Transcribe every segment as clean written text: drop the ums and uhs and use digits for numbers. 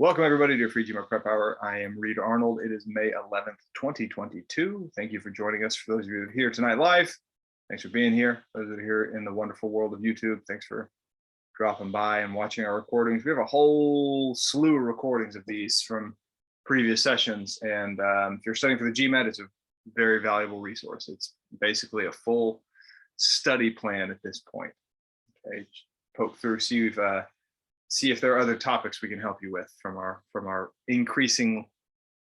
Welcome everybody to your free GMAT Prep Hour. I am Reed Arnold. It is May 11th, 2022. Thank you for joining us. For those of you that are here tonight live, thanks for being here. Those that are here in the wonderful world of YouTube, thanks for dropping by and watching our recordings. We have a whole slew of recordings of these from previous sessions. And if you're studying for the GMAT, it's a very valuable resource. It's basically a full study plan at this point. Okay, poke through, see if there are other topics we can help you with from our increasing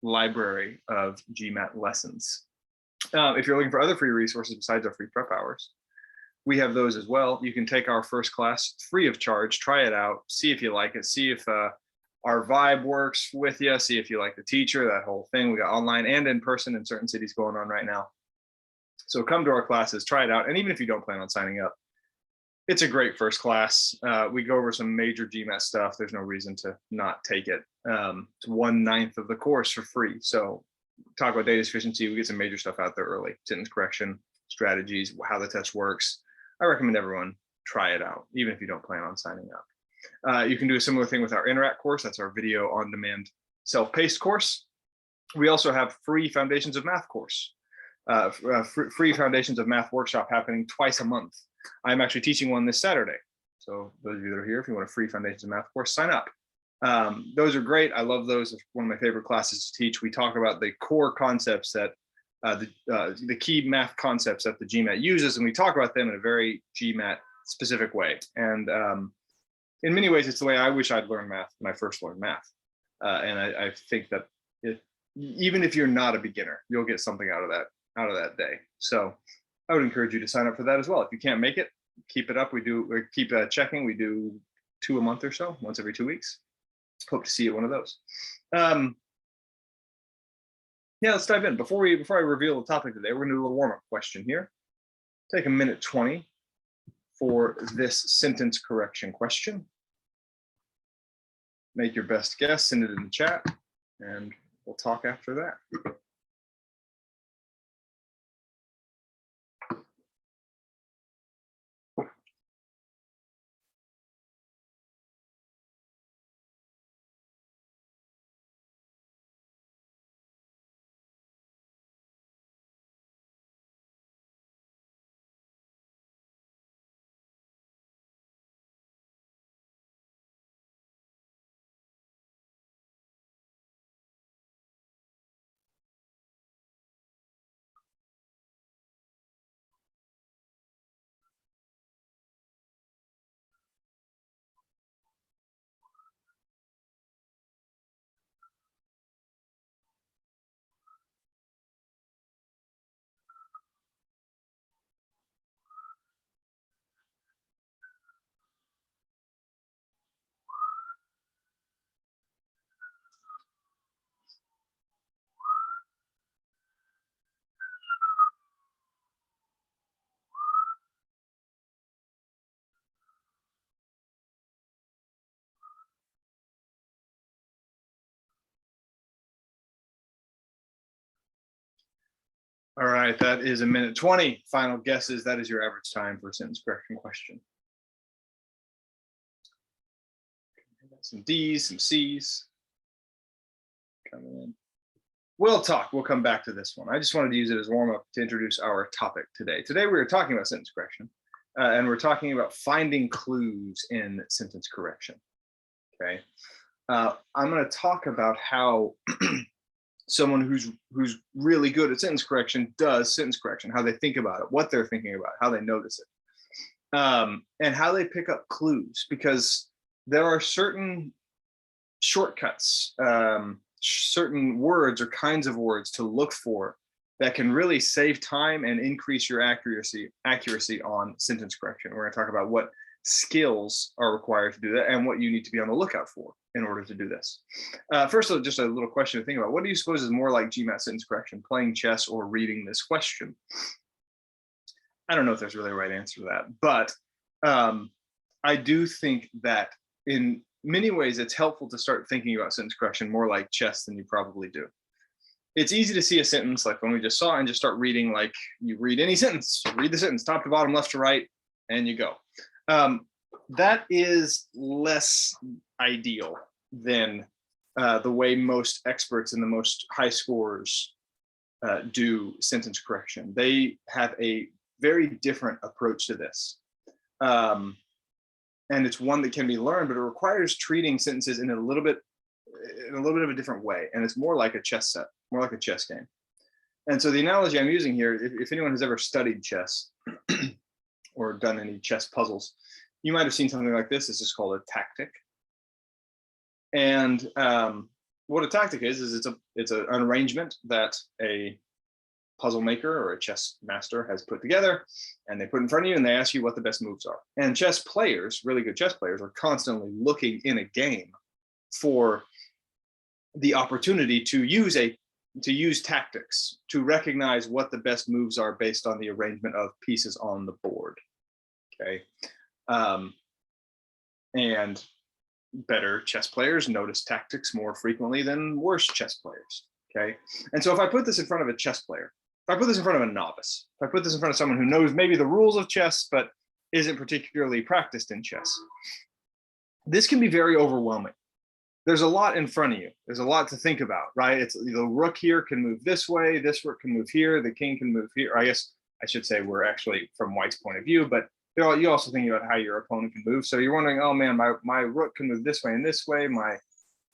library of GMAT lessons. If you're looking for other free resources besides our free prep hours, we have those as well. You can take our first class free of charge, try it out, see if you like it, see if our vibe works with you, see if you like the teacher, that whole thing. We got online and in person in certain cities going on right now. So come to our classes, try it out. And even if you don't plan on signing up, it's a great first class. We go over some major GMAT stuff. There's no reason to not take it. It's 1/9 of the course for free. So talk about data sufficiency. We get some major stuff out there early. Sentence correction, strategies, how the test works. I recommend everyone try it out, even if you don't plan on signing up. You can do a similar thing with our Interact course. That's our video on demand self-paced course. We also have free Foundations of Math course, free Foundations of Math workshop happening twice a month. I'm actually teaching one this Saturday. So those of you that are here, if you want a free Foundations of Math course, sign up. Those are great. I love those. It's one of my favorite classes to teach. We talk about the core concepts that the key math concepts that the GMAT uses, and we talk about them in a very GMAT specific way. And in many ways, it's the way I wish I'd learned math when I first learned math. And I think that even if you're not a beginner, you'll get something out of that day. So I would encourage you to sign up for that as well. If you can't make it, keep it up. We keep checking. We do 2 a month or so, once every 2 weeks. Hope to see you at one of those. Yeah, let's dive in. Before I reveal the topic today, we're gonna do a little warm-up question here. Take a minute 20 for this sentence correction question. Make your best guess, send it in the chat, and we'll talk after that. All right, that is a minute 20. Final guesses. That is your average time for a sentence correction question. Some D's, some C's coming in. We'll come back to this one. I just wanted to use it as warm up to introduce our topic today. Today we are talking about sentence correction, and we're talking about finding clues in sentence correction. Okay, I'm going to talk about how someone who's really good at sentence correction does sentence correction, how they think about it, what they're thinking about, how they notice it, and how they pick up clues, because there are certain shortcuts, certain words or kinds of words to look for that can really save time and increase your accuracy on sentence correction. We're going to talk about what skills are required to do that and what you need to be on the lookout for in order to do this. First of all, just a little question to think about. What do you suppose is more like GMAT sentence correction, playing chess or reading this question? I don't know if there's really a right answer to that, but I do think that in many ways, it's helpful to start thinking about sentence correction more like chess than you probably do. It's easy to see a sentence like one we just saw and just start reading like you read any sentence. Read the sentence, top to bottom, left to right, and you go. That is less ideal than the way most experts and the most high scorers do sentence correction. They have a very different approach to this. And it's one that can be learned, but it requires treating sentences in a little bit of a different way. And it's more like a chess set, more like a chess game. And so the analogy I'm using here, if anyone has ever studied chess or done any chess puzzles, you might have seen something like this. This is called a tactic. And what a tactic is it's an arrangement that a puzzle maker or a chess master has put together, and they put in front of you, and they ask you what the best moves are. And chess players, really good chess players, are constantly looking in a game for the opportunity to use tactics, to recognize what the best moves are based on the arrangement of pieces on the board. Okay. And better chess players notice tactics more frequently than worse chess players. Okay. And so if I put this in front of a chess player, if I put this in front of a novice, if I put this in front of someone who knows maybe the rules of chess, but isn't particularly practiced in chess, this can be very overwhelming. There's a lot in front of you. There's a lot to think about, right? It's the rook here can move this way. This rook can move here. The king can move here. Or I guess I should say we're actually from White's point of view, but you're also thinking about how your opponent can move. So you're wondering, oh man, my rook can move this way and this way. My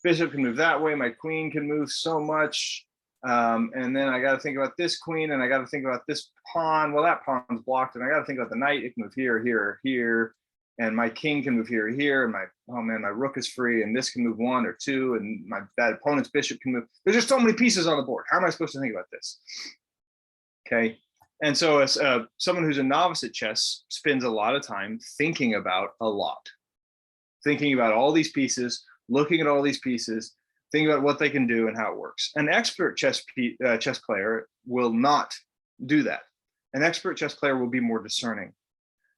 bishop can move that way. My queen can move so much. And then I got to think about this queen, and I got to think about this pawn. Well, that pawn's blocked, and I got to think about the knight. It can move here, here, here, and my king can move here, here. And my rook is free, and this can move 1 or 2, and that opponent's bishop can move. There's just so many pieces on the board. How am I supposed to think about this? Okay, and so as someone who's a novice at chess spends a lot of time thinking about all these pieces, looking at all these pieces, think about what they can do and how it works. An expert chess player will not do that. An expert chess player will be more discerning.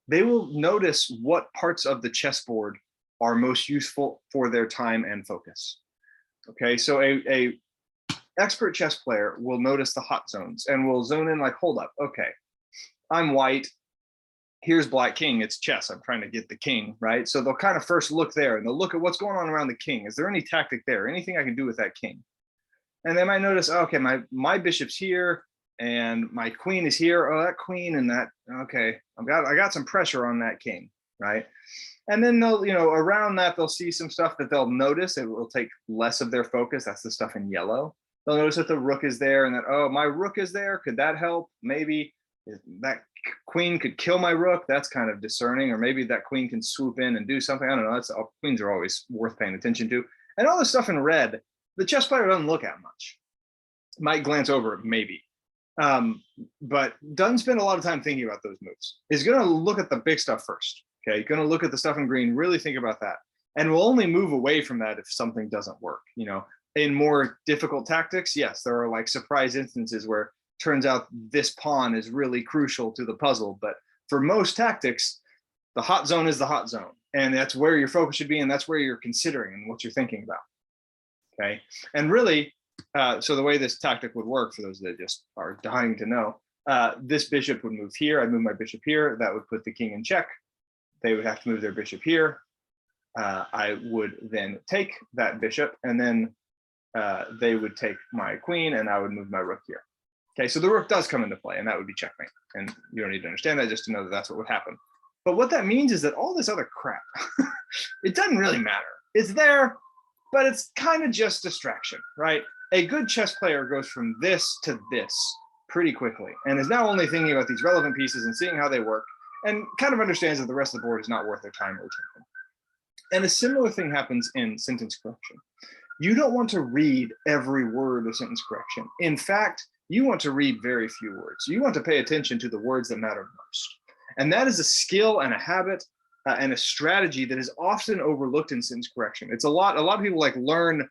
They will notice what parts of the chessboard are most useful for their time and focus. Okay, so a expert chess player will notice the hot zones and will zone in like, hold up, okay, I'm white, here's black king, it's chess, I'm trying to get the king, right? So they'll kind of first look there, and they'll look at what's going on around the king. Is there any tactic there, anything I can do with that king? And they might notice, okay, my bishop's here and my queen is here. Oh, that queen and that, okay, I got some pressure on that king, right? And then they'll, around that, they'll see some stuff that they'll notice. It will take less of their focus. That's the stuff in yellow. They'll notice that the rook is there, and that, oh, my rook is there, could that help? Maybe that queen could kill my rook. That's kind of discerning. Or maybe that queen can swoop in and do something. I don't know. Queens are always worth paying attention to. And all this stuff in red, the chess player doesn't look at much. Might glance over it, maybe. But doesn't spend a lot of time thinking about those moves. Is going to look at the big stuff first. Okay, going to look at the stuff in green, really think about that. And we'll only move away from that if something doesn't work. In more difficult tactics, yes, there are like surprise instances where turns out this pawn is really crucial to the puzzle. But for most tactics, the hot zone is the hot zone. And that's where your focus should be. And that's where you're considering and what you're thinking about. Okay. And really, so the way this tactic would work, for those that just are dying to know, this bishop would move here. I'd move my bishop here. That would put the king in check. They would have to move their bishop here. I would then take that bishop, and then they would take my queen, and I would move my rook here. Okay, so the rook does come into play, and that would be checkmate. And you don't need to understand that just to know that that's what would happen. But what that means is that all this other crap, it doesn't really matter. It's there, but it's kind of just distraction, right? A good chess player goes from this to this pretty quickly, and is now only thinking about these relevant pieces and seeing how they work, and kind of understands that the rest of the board is not worth their time or attention. And a similar thing happens in sentence correction. You don't want to read every word of sentence correction. In fact, you want to read very few words. You want to pay attention to the words that matter most. And that is a skill and a habit and a strategy that is often overlooked in sentence correction. It's a lot of people like learn,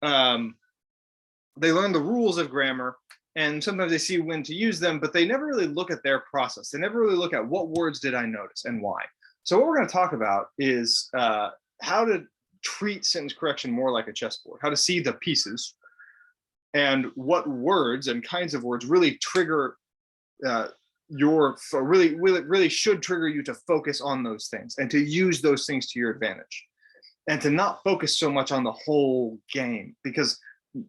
they learn the rules of grammar, and sometimes they see when to use them, but they never really look at their process. They never really look at what words did I notice and why. So what we're going to talk about is how to treat sentence correction more like a chessboard, how to see the pieces, and what words and kinds of words really trigger really should trigger you to focus on those things and to use those things to your advantage. and to not focus so much on the whole game, because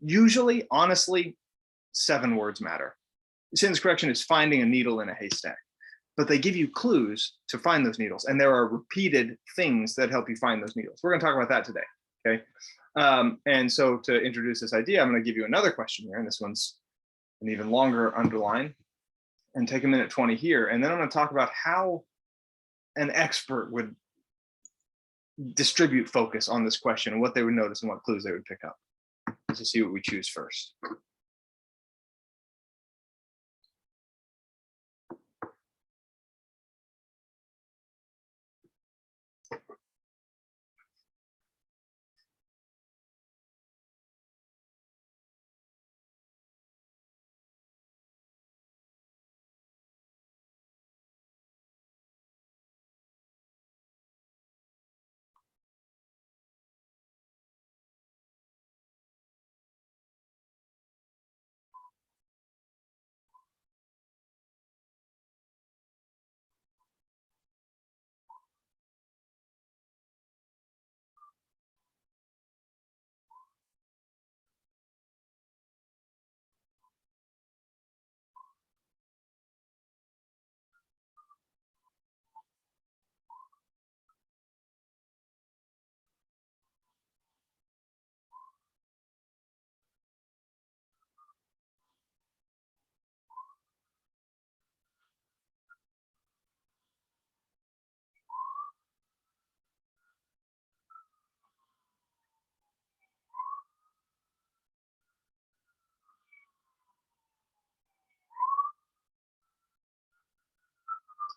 usually, honestly, 7 words matter. Sentence correction is finding a needle in a haystack, but they give you clues to find those needles, and there are repeated things that help you find those needles. We're going to talk about that today, okay? And so to introduce this idea, I'm going to give you another question here, and this one's an even longer underline, and take a minute 20 here, and then I'm going to talk about how an expert would distribute focus on this question and what they would notice and what clues they would pick up. Let's see what we choose first.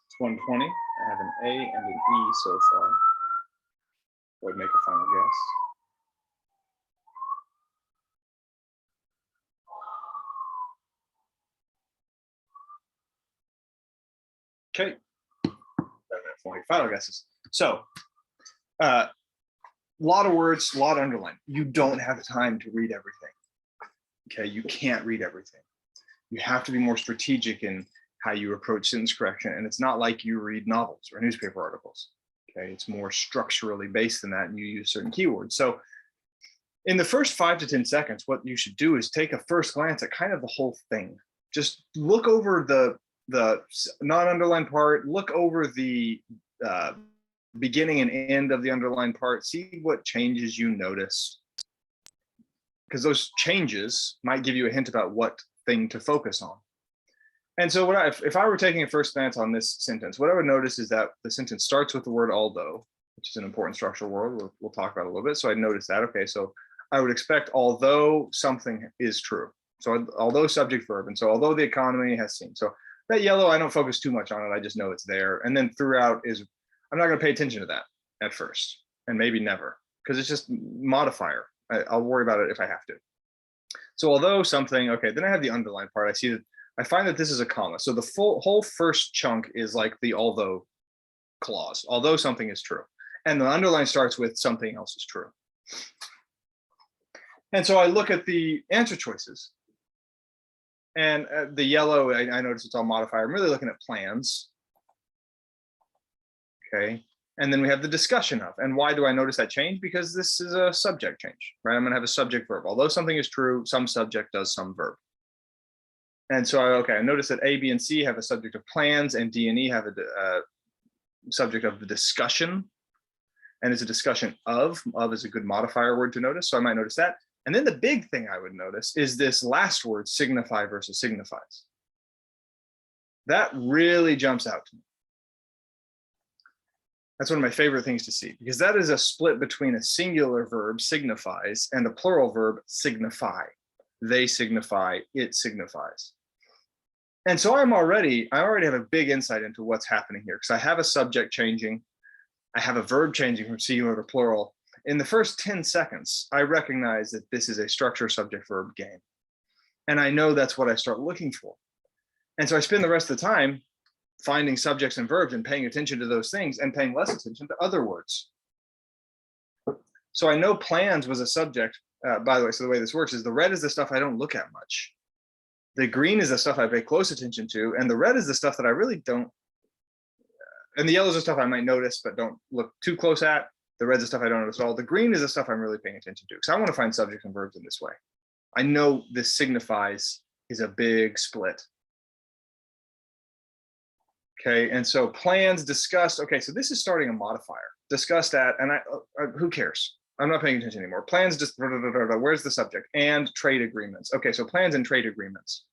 It's 120. I have an A and an E so far. I would make a final guess. Okay, 40 final guesses. So, lot of words, a lot of underline. You don't have time to read everything. Okay, you can't read everything. You have to be more strategic in how you approach sentence correction, and it's not like you read novels or newspaper articles. Okay, it's more structurally based than that, and you use certain keywords. So, in the first 5 to 10 seconds, what you should do is take a first glance at kind of the whole thing. Just look over the non-underlined part, look over the beginning and end of the underlined part, see what changes you notice, because those changes might give you a hint about what thing to focus on. And so if I were taking a first glance on this sentence, what I would notice is that the sentence starts with the word although, which is an important structural word. We'll talk about it a little bit. So I noticed that, okay, so I would expect although something is true. So although subject verb, and so although the economy has seen. So that yellow, I don't focus too much on it. I just know it's there. And then throughout is, I'm not going to pay attention to that at first, and maybe never, because it's just modifier. I'll worry about it if I have to. So although something, okay, then I have the underlined part. I see that I find that this is a comma. So the whole first chunk is like the although clause, although something is true. And the underline starts with something else is true. And so I look at the answer choices. And the yellow, I notice it's all modifier. I'm really looking at plans. Okay. And then we have the discussion of. And why do I notice that change? Because this is a subject change, right? I'm going to have a subject verb. Although something is true, some subject does some verb. And so, okay, I notice that A, B, and C have a subject of plans, and D and E have a subject of the discussion. And it's a discussion of. Of is a good modifier word to notice. So I might notice that. And then the big thing I would notice is this last word, signify versus signifies. That really jumps out to me. That's one of my favorite things to see, because that is a split between a singular verb, signifies, and a plural verb, signify. They signify, it signifies. And so I already have a big insight into what's happening here, because I have a subject changing, I have a verb changing from singular to plural. In the first 10 seconds, I recognize that this is a structure subject verb game. And I know that's what I start looking for. And so I spend the rest of the time finding subjects and verbs and paying attention to those things and paying less attention to other words. So I know plans was a subject, by the way, so the way this works is the red is the stuff I don't look at much. The green is the stuff I pay close attention to, and the red is the stuff that I really don't, and the yellow is the stuff I might notice but don't look too close at. The red's the stuff I don't notice at all. The green is the stuff I'm really paying attention to, because I want to find subjects and verbs in this way. I know this signifies is a big split. Okay, and so plans discussed. Okay, so this is starting a modifier. Discussed at, and who cares? I'm not paying attention anymore. Plans just, where's the subject? And trade agreements. Okay, so plans and trade agreements.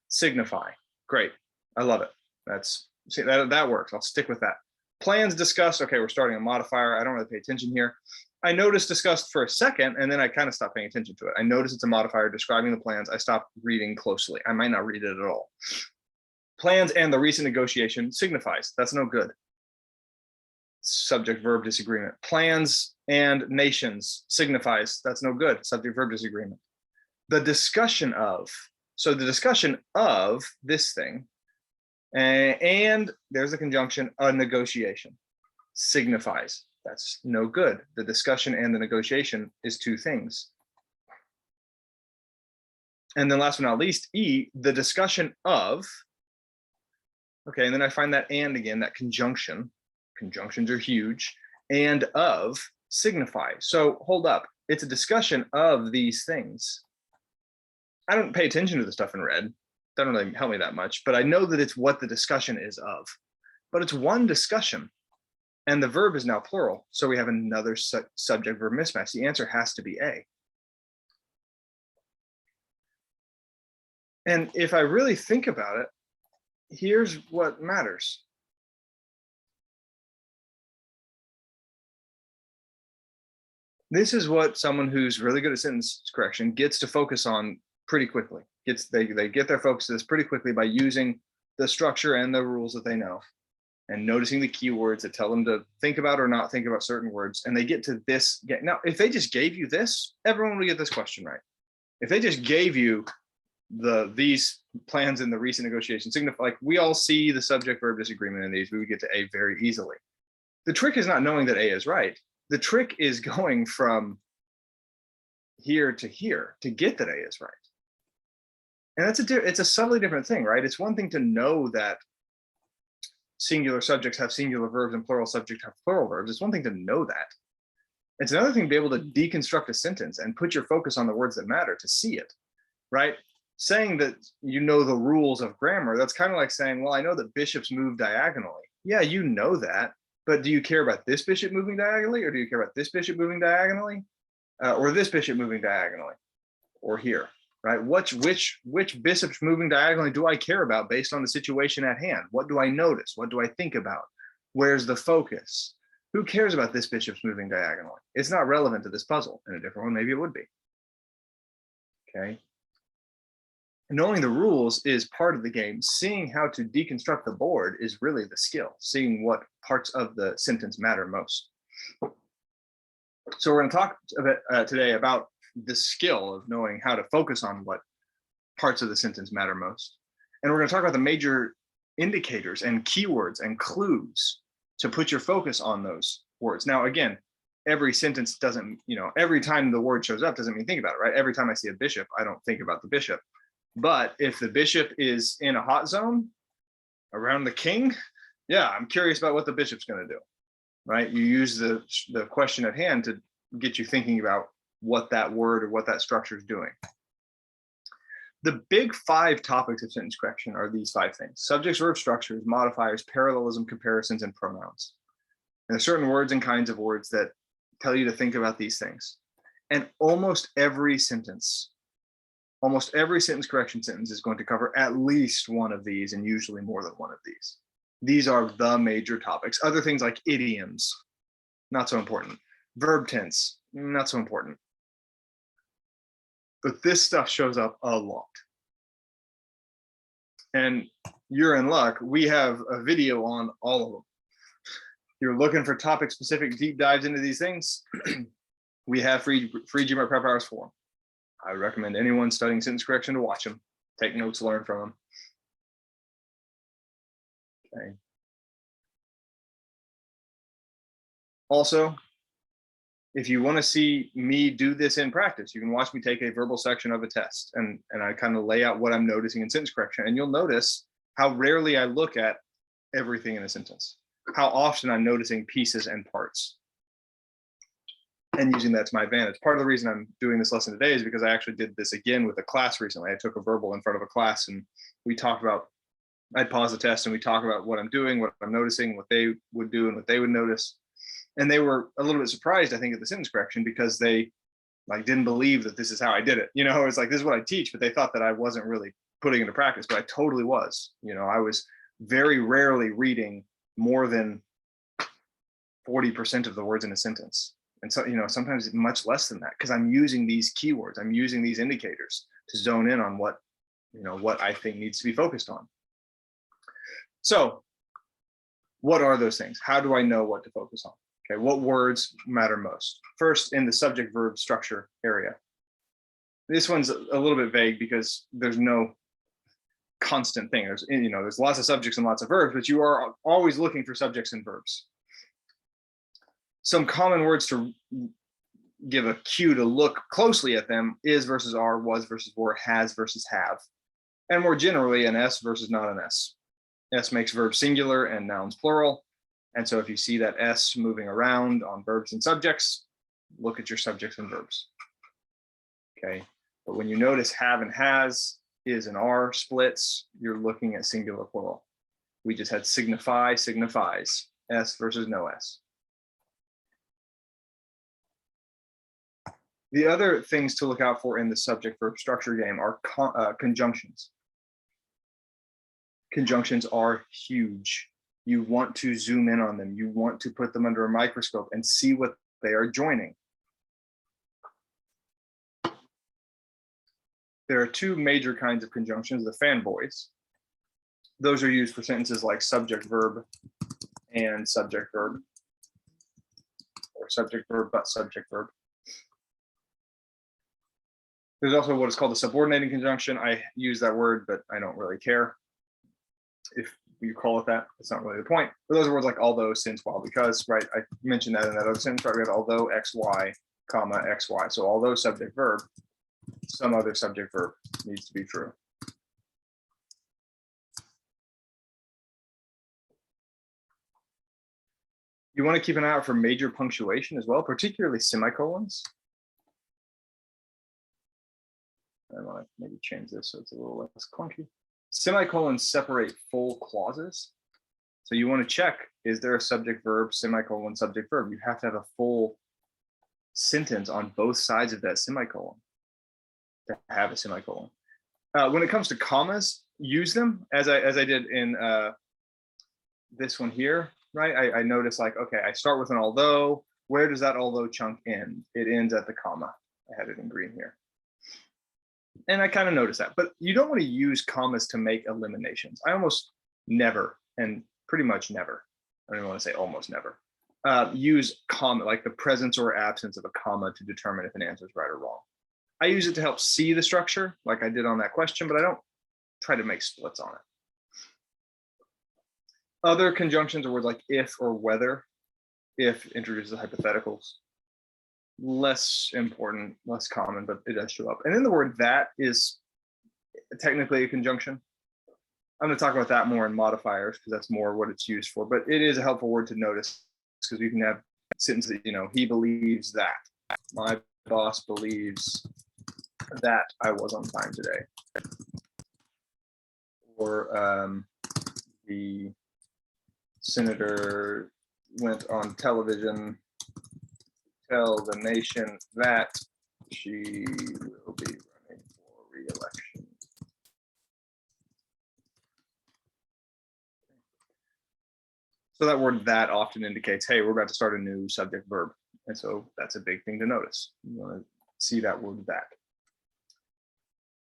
Signify. Great, I love it. See, that works. I'll stick with that. Plans discussed. Okay, we're starting a modifier. I don't really pay attention here. I noticed discussed for a second, and then I kind of stopped paying attention to it. I noticed it's a modifier describing the plans. I stopped reading closely. I might not read it at all. Plans and the recent negotiation signifies. That's no good. Subject verb disagreement. Plans and nations signifies. That's no good. Subject verb disagreement. The discussion of. So the discussion of this thing, and there's a conjunction, a negotiation, signifies. That's no good. The discussion and the negotiation is two things. And then last but not least, E, the discussion of. Okay, and then I find that and again, that conjunction. Conjunctions are huge. And of signify. So hold up. It's a discussion of these things. I don't pay attention to the stuff in red. Doesn't really help me that much, but I know that it's what the discussion is of. But it's one discussion. And the verb is now plural. So we have another subject verb mismatch. The answer has to be A. And if I really think about it, here's what matters. This is what someone who's really good at sentence correction gets to focus on pretty quickly. They get their focus to this pretty quickly by using the structure and the rules that they know and noticing the keywords that tell them to think about or not think about certain words. And they get to this. Now, if they just gave you this, everyone would get this question right. If they just gave you these plans in the recent negotiation signify, like we all see the subject verb disagreement in these, we would get to A very easily. The trick is not knowing that A is right. The trick is going from here to here to get that A is right. And it's a subtly different thing, right? It's one thing to know that singular subjects have singular verbs and plural subjects have plural verbs. It's one thing to know that. It's another thing to be able to deconstruct a sentence and put your focus on the words that matter to see it, right? Saying that you know the rules of grammar, that's kind of like saying, well, I know that bishops move diagonally. Yeah, you know that, but do you care about this bishop moving diagonally, or do you care about this bishop moving diagonally, or this bishop moving diagonally, or here, right? Which bishops moving diagonally do I care about based on the situation at hand? What do I notice? What do I think about? Where's the focus? Who cares about this bishop's moving diagonally? It's not relevant to this puzzle. In a different one, maybe it would be. Okay. Knowing the rules is part of the game. Seeing how to deconstruct the board is really the skill, seeing what parts of the sentence matter most. So we're going to talk a bit today about the skill of knowing how to focus on what parts of the sentence matter most. And we're going to talk about the major indicators and keywords and clues to put your focus on those words. Now, again, every sentence doesn't, every time the word shows up doesn't mean think about it, right? Every time I see a bishop, I don't think about the bishop. But if the bishop is in a hot zone around the king, yeah, I'm curious about what the bishop's going to do, right? You use the question at hand to get you thinking about what that word or what that structure is doing. The big 5 topics of sentence correction are these 5 things: subjects, verb structures, modifiers, parallelism, comparisons, and pronouns. And there's certain words and kinds of words that tell you to think about these things. And almost every sentence correction sentence is going to cover at least one of these, and usually more than one of these. These are the major topics. Other things like idioms, not so important. Verb tense, not so important. But this stuff shows up a lot. And you're in luck. We have a video on all of them. If you're looking for topic-specific deep dives into these things, we have free GMAT prep hours for them. I would recommend anyone studying sentence correction to watch them, take notes, learn from them. Okay. Also, if you want to see me do this in practice, you can watch me take a verbal section of a test, and I kind of lay out what I'm noticing in sentence correction, and you'll notice how rarely I look at everything in a sentence, how often I'm noticing pieces and parts. and using that to my advantage. Part of the reason I'm doing this lesson today is because I actually did this again with a class recently. I took a verbal in front of a class and we talked about, I'd pause the test and we talk about what I'm doing, what I'm noticing, what they would do and what they would notice. And they were a little bit surprised, I think, at the sentence correction because they like didn't believe that this is how I did it. You know, it's like, this is what I teach, but they thought that I wasn't really putting into practice, but I totally was. You know, I was very rarely reading more than 40% of the words in a sentence. And so, you know, sometimes much less than that, because I'm using these keywords, I'm using these indicators to zone in on what, you know, what I think needs to be focused on. So what are those things? How do I know what to focus on? Okay, what words matter most? First, in the subject verb structure area. This one's a little bit vague because there's no constant thing. There's, you know, there's lots of subjects and lots of verbs, but you are always looking for subjects and verbs. Some common words to give a cue to look closely at them: is versus are, was versus were, has versus have, and more generally an S versus not an S. S makes verbs singular and nouns plural. And so if you see that S moving around on verbs and subjects, look at your subjects and verbs. Okay, but when you notice have and has, is and are splits, you're looking at singular plural. We just had signify, signifies, S versus no S. The other things to look out for in the subject verb structure game are conjunctions. Conjunctions are huge. You want to zoom in on them. You want to put them under a microscope and see what they are joining. There are two major kinds of conjunctions: the fanboys. Those are used for sentences like subject verb and subject verb, or subject verb but subject verb. There's also what is called a subordinating conjunction. I use that word, but I don't really care if you call it that. It's not really the point. But those are words like although, since, while, because, right? I mentioned that in that other sentence, right? We have although x, y, comma, x, y. So although subject verb, some other subject verb needs to be true. You want to keep an eye out for major punctuation as well, particularly semicolons. I want to maybe change this so it's a little less clunky. Semicolons separate full clauses. So you want to check, is there a subject verb, semicolon, subject verb? You have to have a full sentence on both sides of that semicolon to have a semicolon. When it comes to commas, use them as I did in this one here, right? I noticed like, okay, I start with an although. Where does that although chunk end? It ends at the comma. I had it in green here. And I kind of noticed that, but you don't want to use commas to make eliminations. I almost never, and pretty much never, I don't even want to say almost never, use comma, like the presence or absence of a comma, to determine if an answer is right or wrong. I use it to help see the structure like I did on that question, but I don't try to make splits on it. Other conjunctions are words like if or whether. If introduces hypotheticals. Less important, less common, but it does show up. And then the word that is technically a conjunction. I'm going to talk about that more in modifiers because that's more what it's used for, but it is a helpful word to notice because you can have sentences, you know, he believes that. My boss believes that I was on time today. Or the senator went on television tell the nation that she will be running for re-election. So that word that often indicates, hey, we're about to start a new subject verb. And so that's a big thing to notice. You want to see that word that.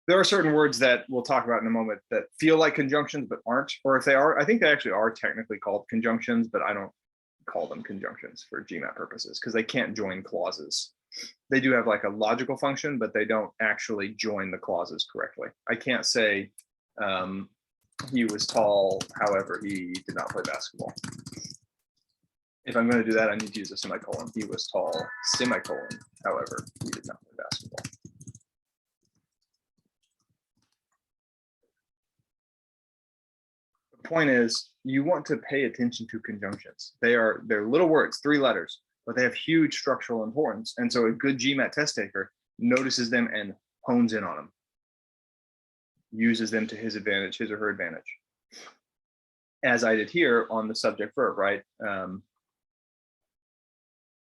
There are certain words that we'll talk about in a moment that feel like conjunctions but aren't, or if they are, I think they actually are technically called conjunctions, but I don't call them conjunctions for GMAT purposes because they can't join clauses. They do have like a logical function, but they don't actually join the clauses correctly. I can't say he was tall, however, he did not play basketball. If I'm going to do that, I need to use a semicolon. He was tall, semicolon, however, he did not play basketball. The point is, you want to pay attention to conjunctions. They're little words, 3 letters, but they have huge structural importance. And so a good GMAT test taker notices them and hones in on them, uses them to his advantage, his or her advantage. As I did here on the subject verb, right?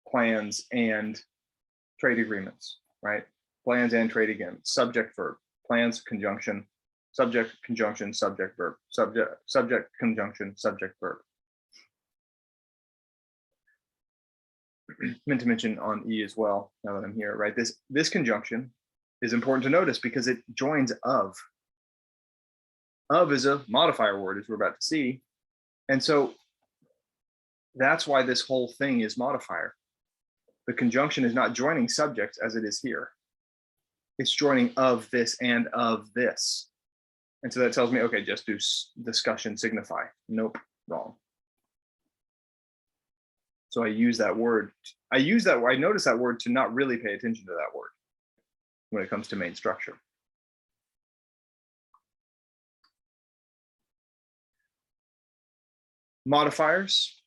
Plans and trade agreements, right? Plans and trade agreements, subject verb, plans, conjunction, subject, conjunction, subject verb, subject, conjunction, subject verb. Meant to mention on E as well, now that I'm here, right? This conjunction is important to notice because it joins of. Of is a modifier word, as we're about to see. And so that's why this whole thing is modifier. The conjunction is not joining subjects as it is here. It's joining of this and of this. And so that tells me, okay, just do discussion signify. Nope, wrong. So I use that word. I notice that word to not really pay attention to that word when it comes to main structure. Modifiers.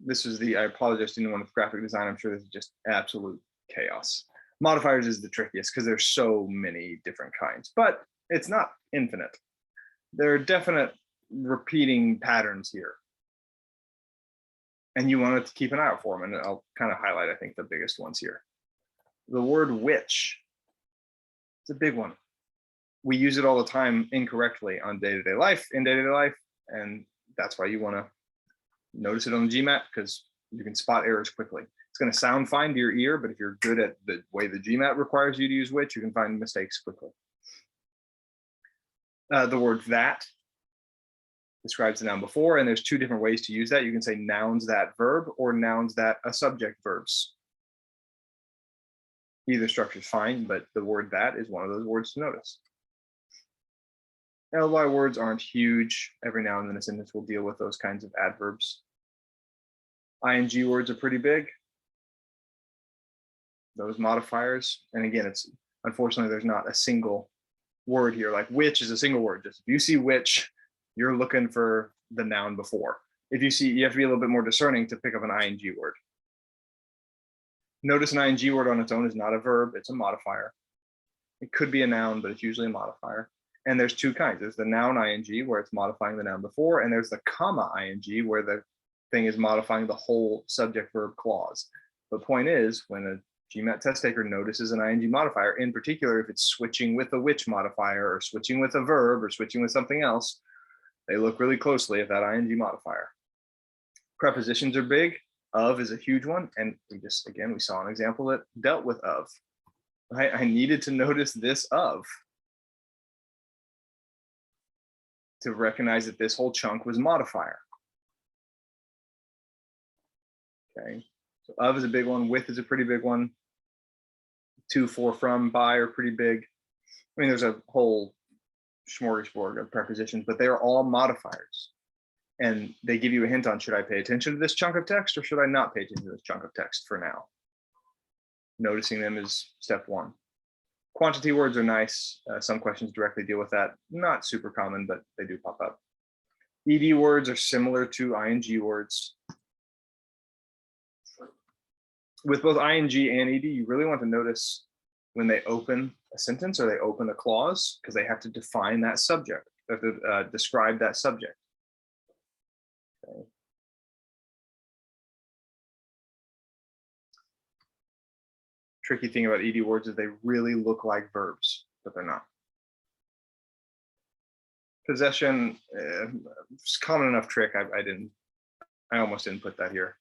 This is I apologize to anyone with graphic design. I'm sure this is just absolute chaos. Modifiers is the trickiest because there's so many different kinds, but it's not infinite. There are definite repeating patterns here. And you want to keep an eye out for them. And I'll kind of highlight, I think, the biggest ones here. The word which, it's a big one. We use it all the time incorrectly on day-to-day life, and that's why you want to notice it on the GMAT, because you can spot errors quickly. It's going to sound fine to your ear, but if you're good at the way the GMAT requires you to use which, you can find mistakes quickly. The word that describes the noun before, and there's two different ways to use that. You can say nouns that verb or nouns that a subject verbs. Either structure is fine, but the word that is one of those words to notice. Ly words aren't huge. Every now and then a sentence will deal with those kinds of adverbs. ING words are pretty big. Those modifiers, and again, it's unfortunately there's not a single word here. Like which is a single word. Just if you see which, you're looking for the noun before. If you see, you have to be a little bit more discerning to pick up an ING word. Notice an ING word on its own is not a verb, it's a modifier. It could be a noun, but it's usually a modifier. And there's two kinds. There's the noun ing, where it's modifying the noun before, and there's the comma ing, where the thing is modifying the whole subject verb clause. The point is, when a GMAT test taker notices an ing modifier, in particular, if it's switching with a which modifier or switching with a verb or switching with something else, they look really closely at that ing modifier. Prepositions are big. Of is a huge one. And we saw an example that dealt with of. Right? I needed to notice this of to recognize that this whole chunk was modifier. Okay, so of is a big one. With is a pretty big one. To, for, from, by are pretty big. I mean, there's a whole smorgasbord of prepositions, but they are all modifiers. And they give you a hint on, should I pay attention to this chunk of text or should I not pay attention to this chunk of text for now? Noticing them is step one. Quantity words are nice. Some questions directly deal with that. Not super common, but they do pop up. ED words are similar to ING words. With both ING and ED, you really want to notice when they open a sentence or they open a clause, because they have to define that subject. They have to describe that subject. Okay. Tricky thing about ED words is they really look like verbs, but they're not. Possession, it's a common enough trick. I almost didn't put that here.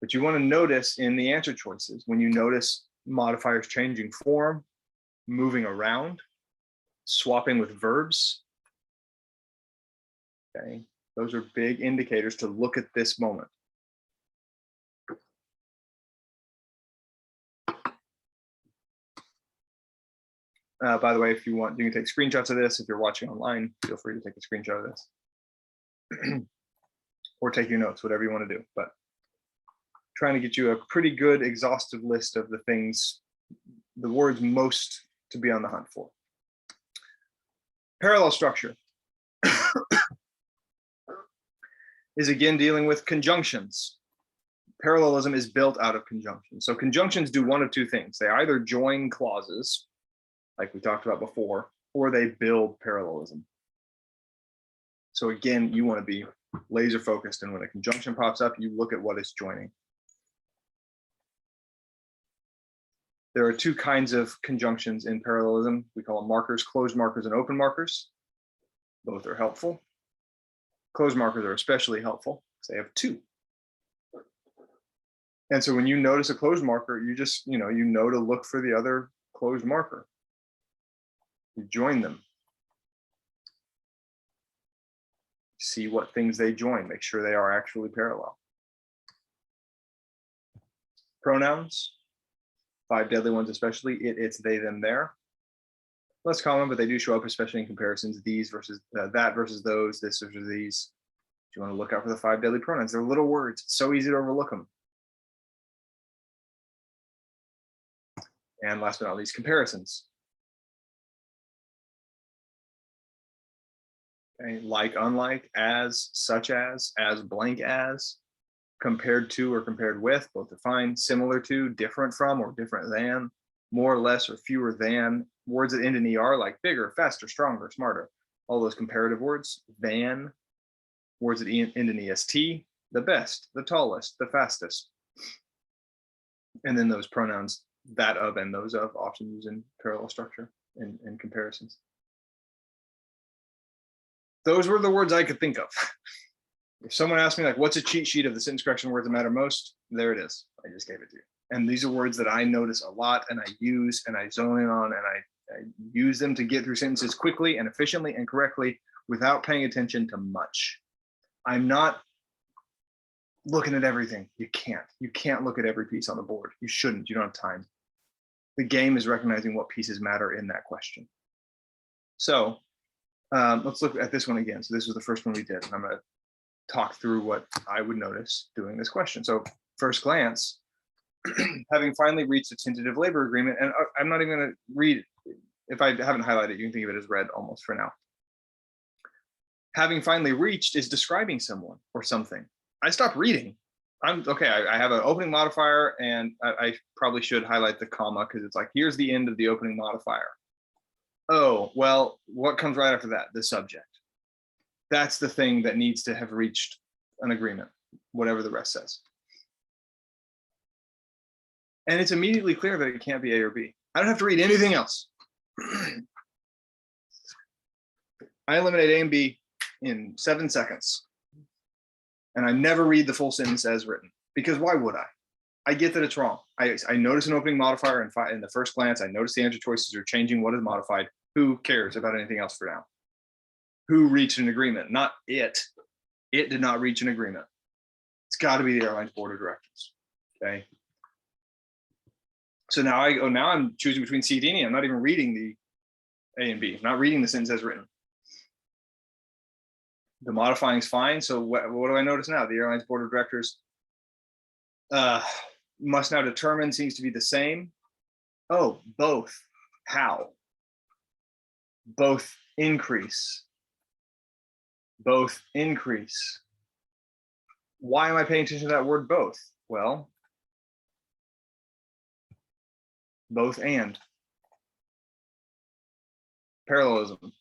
But you want to notice in the answer choices, when you notice modifiers changing form, moving around, swapping with verbs. Okay, those are big indicators to look at this moment. By the way, if you want, you can take screenshots of this. If you're watching online, feel free to take a screenshot of this. Or take your notes, whatever you want to do. But trying to get you a pretty good exhaustive list of the things, the words most to be on the hunt for. Parallel structure is again dealing with conjunctions. Parallelism is built out of conjunctions. So conjunctions do one of two things. They either join clauses, like we talked about before, or they build parallelism. So again, you want to be laser focused, and when a conjunction pops up, you look at what it's joining. There are two kinds of conjunctions in parallelism. We call them markers, closed markers and open markers. Both are helpful. Closed markers are especially helpful because they have two. And so when you notice a closed marker, you just, you know to look for the other closed marker. You join them. See what things they join, make sure they are actually parallel. Pronouns, 5 deadly ones especially, it, its, they, them, their. Less common, but they do show up, especially in comparisons, these versus that versus those, this versus these. You want to look out for the 5 deadly pronouns. They're little words, it's so easy to overlook them. And last but not least, comparisons. Okay, like, unlike, as, such as blank as, compared to or compared with, both are fine. Similar to, different from or different than, more or less or fewer than. Words that end in ER like bigger, faster, stronger, smarter. All those comparative words. Than, words that end in EST, the best, the tallest, the fastest. And then those pronouns, that of and those of, often used in parallel structure and comparisons. Those were the words I could think of. If someone asked me, like, what's a cheat sheet of the sentence correction words that matter most? There it is. I just gave it to you. And these are words that I notice a lot and I use and I zone in on, and I use them to get through sentences quickly and efficiently and correctly without paying attention to much. I'm not looking at everything. You can't look at every piece on the board. You shouldn't. You don't have time. The game is recognizing what pieces matter in that question. So let's look at this one again. So this was the first one we did, and I'm going to talk through what I would notice doing this question. So first glance, having finally reached a tentative labor agreement, and I'm not even going to read, if I haven't highlighted, you can think of it as read almost for now. Having finally reached is describing someone or something. I stopped reading. I'm okay. I have an opening modifier, and I probably should highlight the comma because it's like, here's the end of the opening modifier. Oh, well, what comes right after that? The subject. That's the thing that needs to have reached an agreement, whatever the rest says. And it's immediately clear that it can't be A or B. I don't have to read anything else. I eliminate A and B in 7 seconds. And I never read the full sentence as written, because why would I? I get that it's wrong. I notice an opening modifier in the first glance. I notice the answer choices are changing what is modified. Who cares about anything else for now? Who reached an agreement? Not it. It did not reach an agreement. It's got to be the airline's board of directors. Okay. So now I'm choosing between C, D, and E. I'm not even reading the A and B. I'm not reading the sentence as written. The modifying is fine. So what do I notice now? The airline's board of directors must now determine seems to be the same. Oh, both. How? Both increase. Both increase. Why am I paying attention to that word both? Well, both and. Parallelism.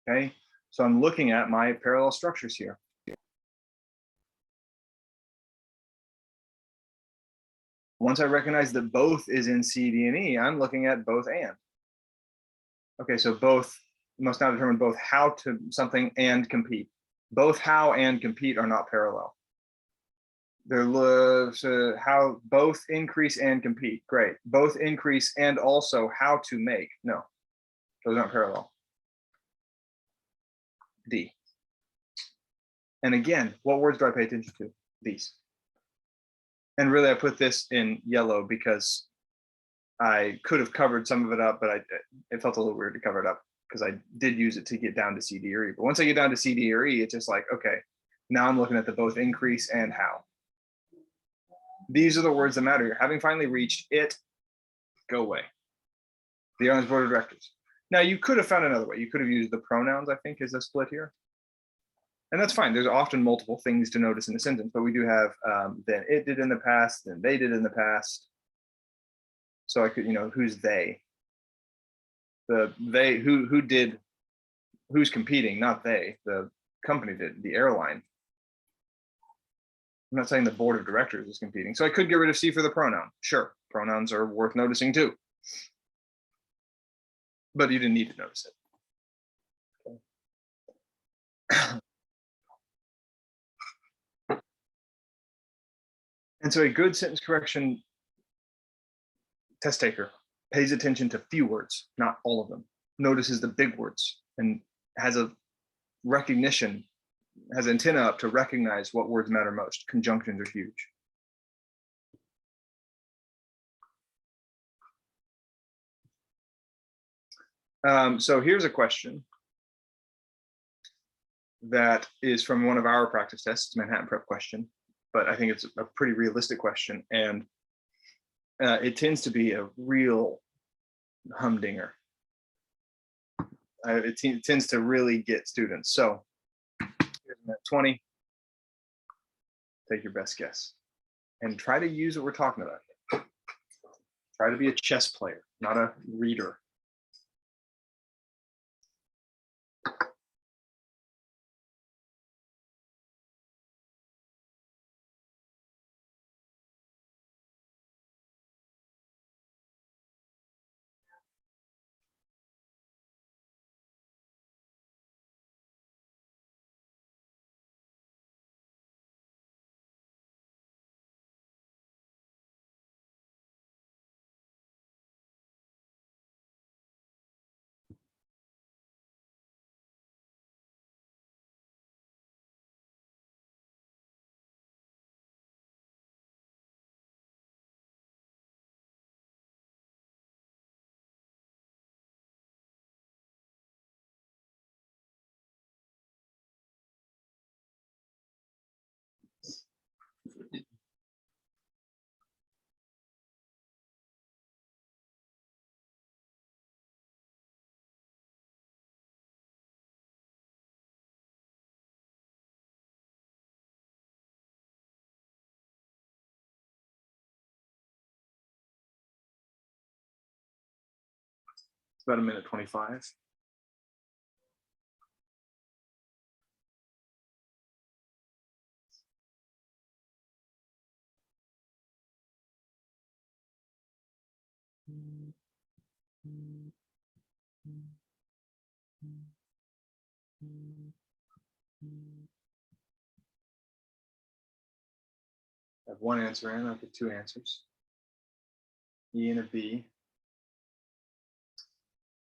Okay, so I'm looking at my parallel structures here. Once I recognize that both is in C, D, and E, I'm looking at both and. Okay, so both must now determine both how to something and compete. Both how and compete are not parallel. They're how both increase and compete. Great. Both increase and also how to make. No, those aren't parallel. D. And again, what words do I pay attention to? These. And really, I put this in yellow because I could have covered some of it up, but it felt a little weird to cover it up because I did use it to get down to C, D, or E. But once I get down to C, D, or E, it's just like, okay, now I'm looking at the both increase and how. These are the words that matter. Having finally reached it, go away. The airline's board of directors. Now, you could have found another way. You could have used the pronouns, I think, as a split here. And that's fine. There's often multiple things to notice in a sentence, but we do have then it did in the past, then they did in the past. So I could, who's they? The they who did, who's competing, not they. The company did, the airline. I'm not saying the board of directors is competing. So I could get rid of C for the pronoun. Sure, pronouns are worth noticing too. But you didn't need to notice it. And so a good sentence correction test taker pays attention to few words, not all of them, notices the big words, and has a recognition, has antenna up to recognize what words matter most. Conjunctions are huge. So here's a question that is from one of our practice tests, Manhattan Prep question, but I think it's a pretty realistic question, and it tends to be a real humdinger. It tends to really get students. So here's Minute 20. Take your best guess and try to use what we're talking about here. Try to be a chess player, not a reader. It's about 1:25. I have one answer in, I'll get two answers. E and a B.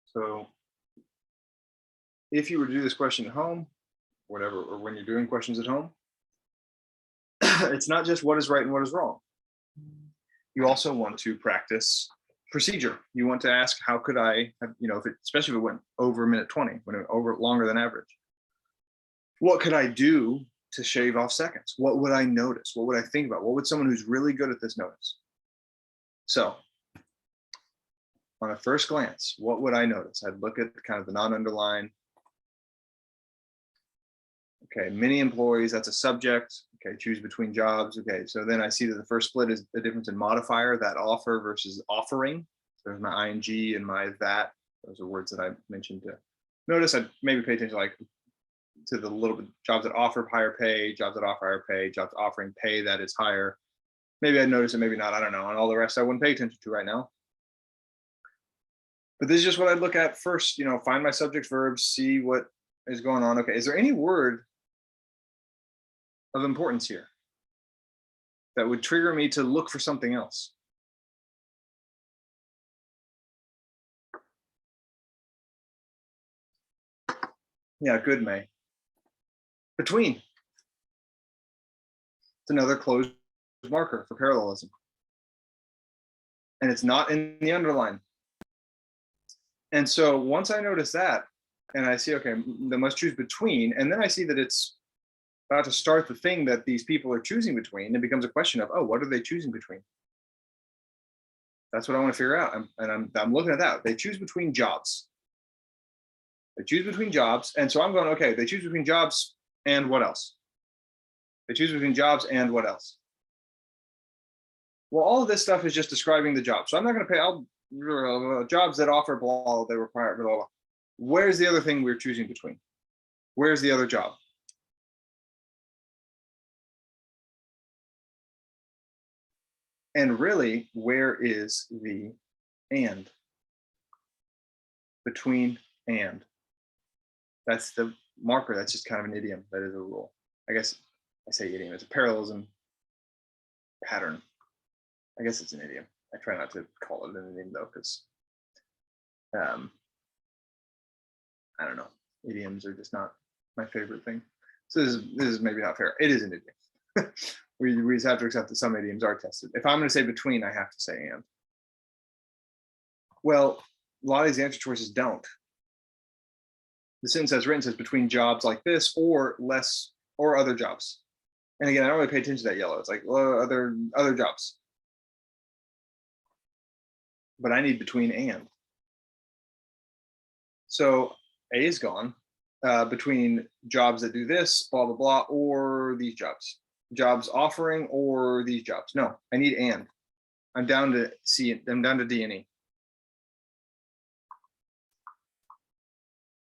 So if you were to do this question at home, whatever, or when you're doing questions at home, it's not just what is right and what is wrong. You also want to practice procedure. You want to ask, how could I, especially if it went over 1:20, when it went over longer than average, what could I do to shave off seconds? What would I notice? What would I think about? What would someone who's really good at this notice? So on a first glance, what would I notice? I'd look at kind of the non-underline. Okay, many employees, that's a subject. Okay, choose between jobs. Okay, so then I see that the first split is the difference in modifier, that offer versus offering. So there's my ing and my that. Those are words that I mentioned to notice. I'd maybe pay attention to the little bit jobs that offer higher pay, jobs that offer higher pay, jobs offering pay that is higher. Maybe I'd notice it, maybe not, I don't know. And all the rest I wouldn't pay attention to right now. But this is just what I'd look at first, find my subjects, verbs, see what is going on. Okay, is there any word of importance here that would trigger me to look for something else? Yeah, good, May. Between. It's another closed marker for parallelism. And it's not in the underline. And so once I notice that, and I see, okay, they must choose between, and then I see that it's about to start the thing that these people are choosing between, it becomes a question of, oh, what are they choosing between? That's what I want to figure out. I'm looking at that. They choose between jobs. They choose between jobs. And so I'm going, okay, they choose between jobs. and what else? They choose between jobs and what else? Well, all of this stuff is just describing the job. So I'm not going to pay jobs that offer blah, they require blah, blah. Where's the other thing we're choosing between? Where's the other job? And really, where is the and? Between and. That's the marker. That's just kind of an idiom. That is a rule. I guess I say idiom. It's a parallelism pattern. I guess it's an idiom. I try not to call it an idiom though, because I don't know. Idioms are just not my favorite thing. So this is maybe not fair. It is an idiom. we just have to accept that some idioms are tested. If I'm going to say between, I have to say and. Well, a lot of these answer choices don't. The sentence as written says between jobs like this or less or other jobs. And again, I don't really pay attention to that yellow. It's like, well, other jobs. But I need between and. So A is gone. Between jobs that do this, blah, blah, blah, or these jobs. Jobs offering or these jobs. No, I need and. I'm down to C, I'm down to D and E.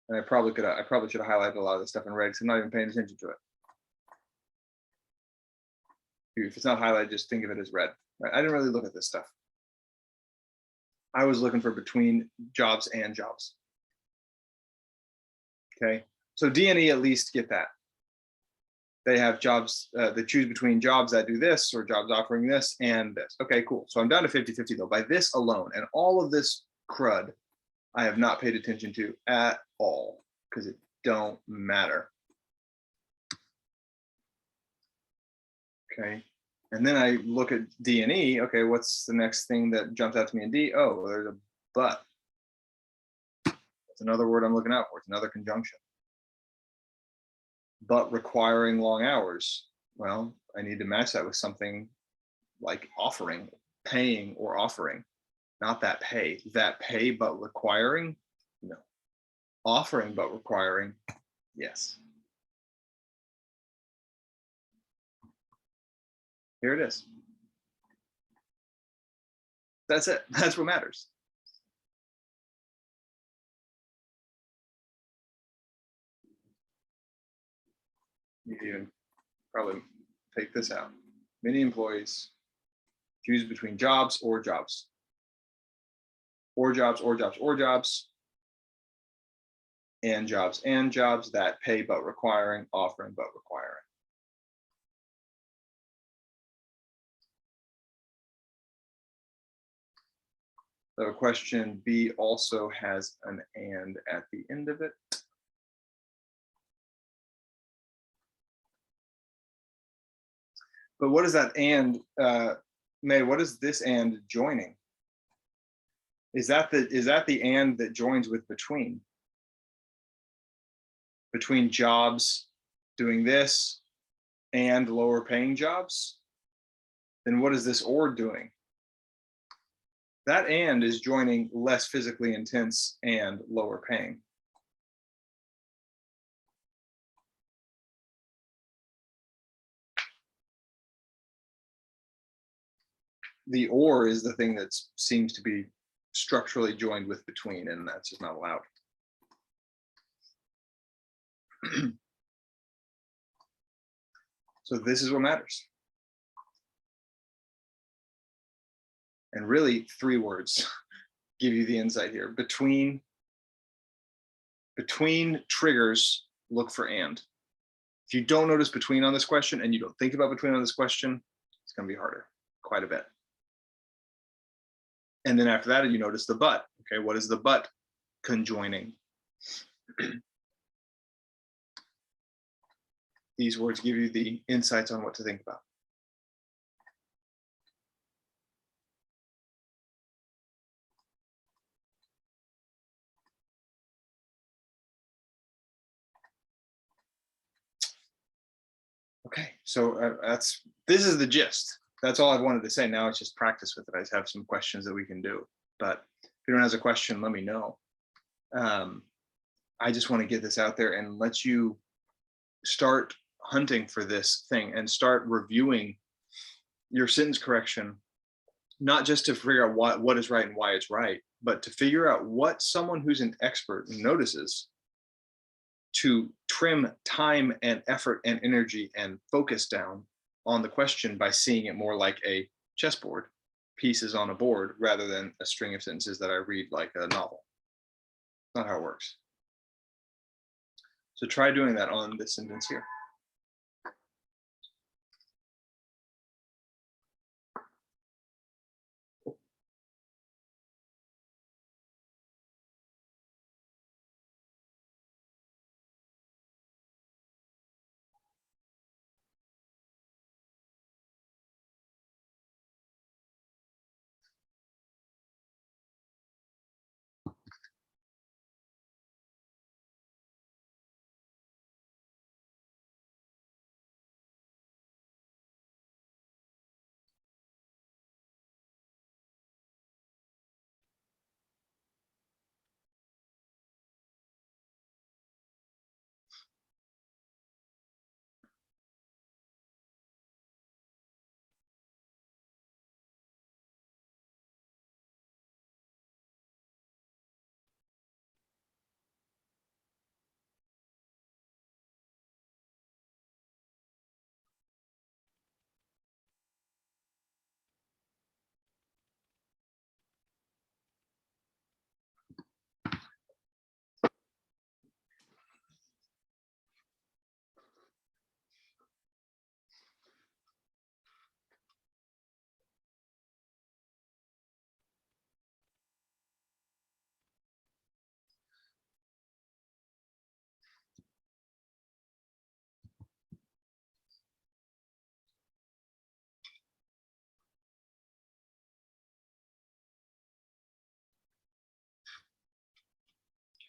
And I probably should have highlighted a lot of this stuff in red because I'm not even paying attention to it. If it's not highlighted, just think of it as red. Right? I didn't really look at this stuff. I was looking for between jobs and jobs. Okay, so D and E at least get that. They have jobs that choose between jobs that do this or jobs offering this and this. Okay, cool. So I'm down to 50-50 though by this alone. And all of this crud I have not paid attention to at all because it don't matter. Okay, and then I look at D and E. Okay, what's the next thing that jumps out to me in D? Oh, there's a but. That's another word I'm looking out for. It's another conjunction. But requiring long hours. Well, I need to match that with something like offering, paying or offering. Not that pay but requiring, no. Offering but requiring, yes. Here it is. That's it. That's what matters. You can even probably take this out. Many employees choose between jobs or jobs. Or jobs, or jobs, or jobs. And jobs that pay but requiring, offering but requiring. So question B also has an and at the end of it. But what is that and, May, what is this and joining? Is that the and that joins with between? Between jobs doing this and lower paying jobs? Then what is this or doing? That and is joining less physically intense and lower paying. The or is the thing that seems to be structurally joined with between, and that's just not allowed. So this is what matters. And really 3 words give you the insight here. Between triggers, look for and. If you don't notice between on this question and you don't think about between on this question, it's going to be harder quite a bit. And then after that, you notice the but. Okay, what is the but conjoining? These words give you the insights on what to think about. Okay, so this is the gist. That's all I wanted to say. Now it's just practice with it. I just have some questions that we can do. But if anyone has a question, let me know. I just want to get this out there and let you start hunting for this thing and start reviewing your sentence correction, not just to figure out what is right and why it's right, but to figure out what someone who's an expert notices, to trim time and effort and energy and focus down on the question by seeing it more like a chessboard, pieces on a board, rather than a string of sentences that I read like a novel. Not how it works. So try doing that on this sentence here.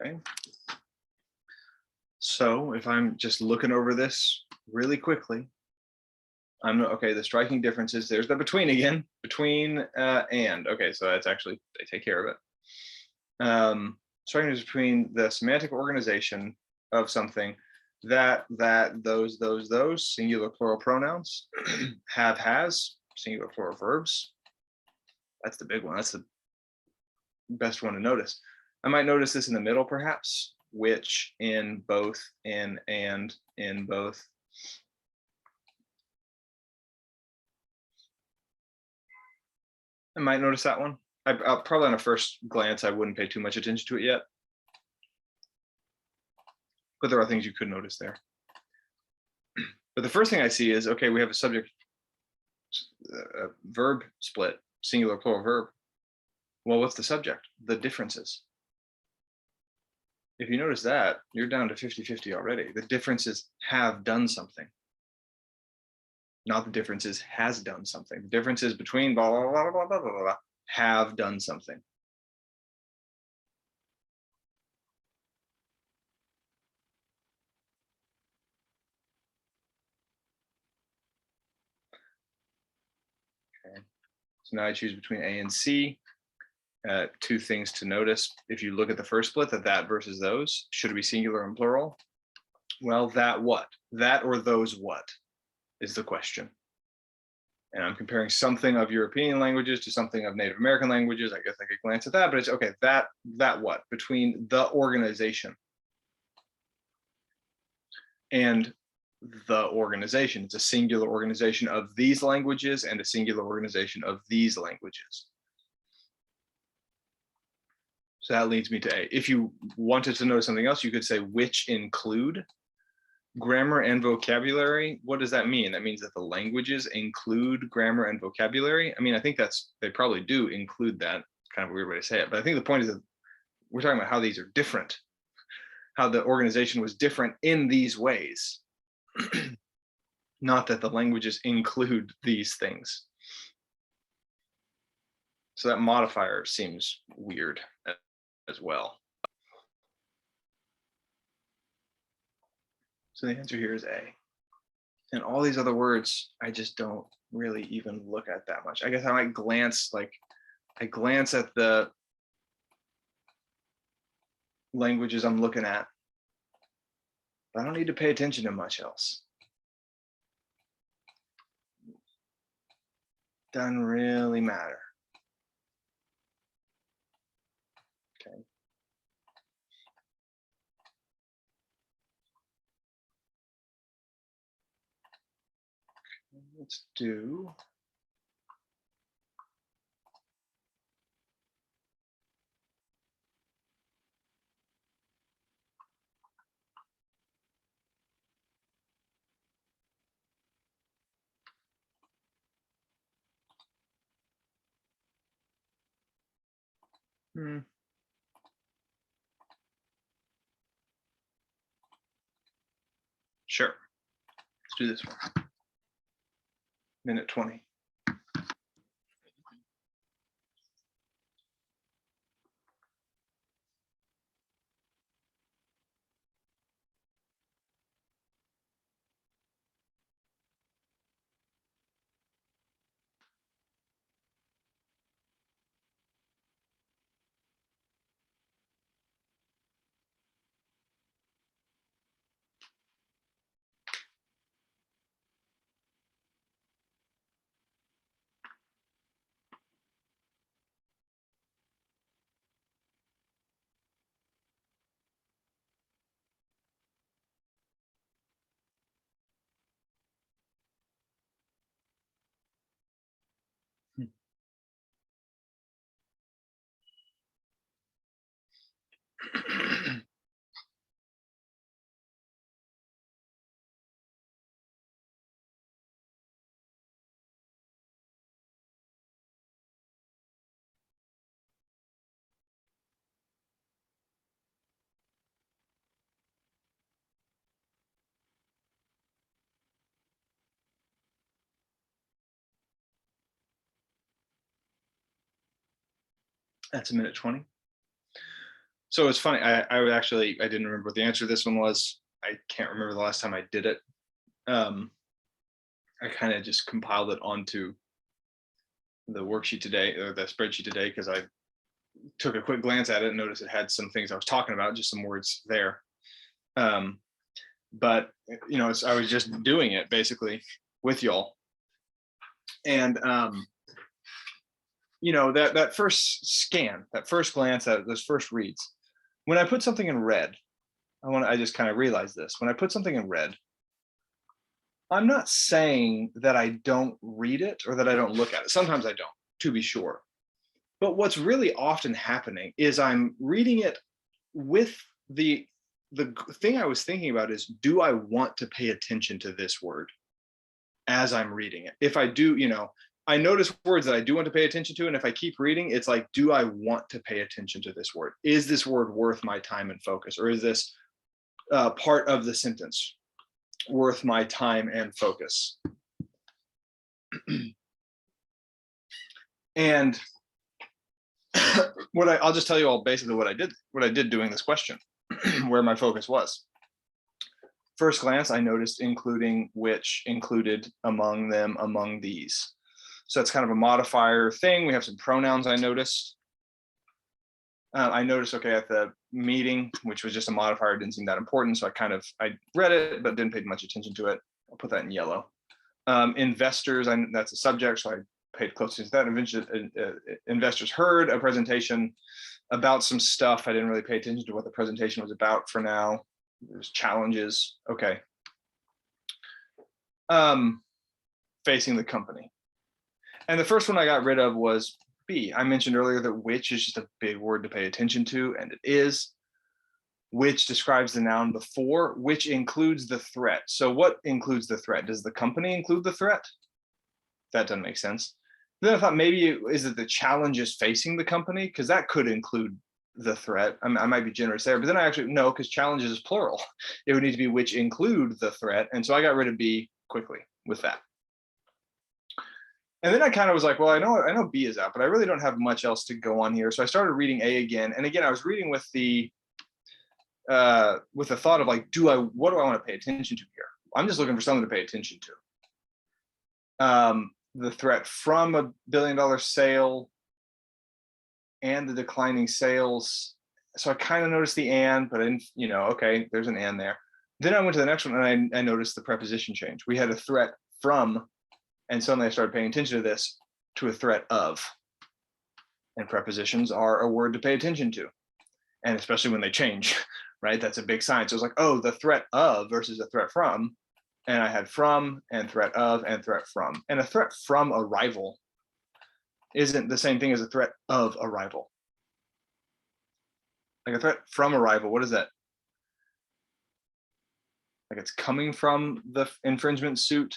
Okay. So if I'm just looking over this really quickly, okay, the striking differences, there's the between again, between and. Okay, so that's actually, they take care of it. Striking is between the semantic organization of something, that, those, singular plural pronouns, have, has, singular plural verbs. That's the big one. That's the best one to notice. I might notice this in the middle, perhaps, which, in, both, in, and, in, both. I might notice that one. I'll probably on a first glance, I wouldn't pay too much attention to it yet. But there are things you could notice there. But the first thing I see is, okay, we have a subject verb split, singular plural verb. Well, what's the subject? The differences. If you notice that, you're down to 50-50 already. The differences have done something. Not the differences has done something. The differences between blah, blah, blah, blah, blah, blah, blah, have done something. Okay. So now I choose between A and C. Two things to notice. If you look at the first split, that versus those, should it be singular and plural? Well, that what? That or those what is the question. And I'm comparing something of European languages to something of Native American languages. I guess I could glance at that, but it's okay, that what? Between the organization and the organization. It's a singular organization of these languages and a singular organization of these languages. So that leads me to A. If you wanted to know something else, you could say which include grammar and vocabulary. What does that mean? That means that the languages include grammar and vocabulary. I mean, I think they probably do include that. It's kind of a weird way to say it, but I think the point is that we're talking about how these are different, how the organization was different in these ways. Not that the languages include these things. So that modifier seems weird as well. So the answer here is A. And all these other words, I just don't really even look at that much. I guess I might glance, I glance at the languages I'm looking at, I don't need to pay attention to much else. Doesn't really matter. Okay. Let's do Sure. Let's do this one. Minute 20. That's a minute 20. So it's funny. I would actually, I didn't remember what the answer to this one was. I can't remember the last time I did it. I kind of just compiled it onto the worksheet today, or the spreadsheet today, because I took a quick glance at it and noticed it had some things I was talking about, just some words there. But you know, I was just doing it basically with y'all, and you know, that first scan, that first glance at those first reads, when I put something in red, I just kind of realized this. When I put something in red, I'm not saying that I don't read it or that I don't look at it. Sometimes I don't, to be sure. But what's really often happening is I'm reading it with the thing I was thinking about is, do I want to pay attention to this word as I'm reading it? If I do, you know, I notice words that I do want to pay attention to. And if I keep reading, it's like, do I want to pay attention to this word? Is this word worth my time and focus? Or is this part of the sentence worth my time and focus? And I'll just tell you all basically what I did doing this question, where my focus was. First glance, I noticed including, which, included, among them, among these. So it's kind of a modifier thing. We have some pronouns I noticed. Okay, at the meeting, which was just a modifier, didn't seem that important. So I read it, but didn't pay much attention to it. I'll put that in yellow. Investors, that's a subject, so I paid close attention to that. Investors heard a presentation about some stuff. I didn't really pay attention to what the presentation was about for now. There's challenges. Okay. Facing the company. And the first one I got rid of was B. I mentioned earlier that which is just a big word to pay attention to, and it is. Which describes the noun before, which includes the threat. So what includes the threat? Does the company include the threat? That doesn't make sense. Then I thought maybe is it the challenges facing the company? Because that could include the threat. I might be generous there, but then I actually, no, because challenges is plural. It would need to be which include the threat. And so I got rid of B quickly with that. And then I kind of was like, well, I know B is out, but I really don't have much else to go on here. So I started reading A again. And again, I was reading with the thought of like, what do I want to pay attention to here? I'm just looking for something to pay attention to. The threat from $1 billion sale and the declining sales. So I kind of noticed the and, but I didn't, okay, there's an and there. Then I went to the next one and I noticed the preposition change. We had a threat from, and suddenly I started paying attention to this, to a threat of. And prepositions are a word to pay attention to. And especially when they change, right? That's a big sign. So it's like, oh, the threat of versus a threat from. And I had from and threat of and threat from. And a threat from a rival isn't the same thing as a threat of a rival. Like a threat from a rival, what is that? Like it's coming from the infringement suit?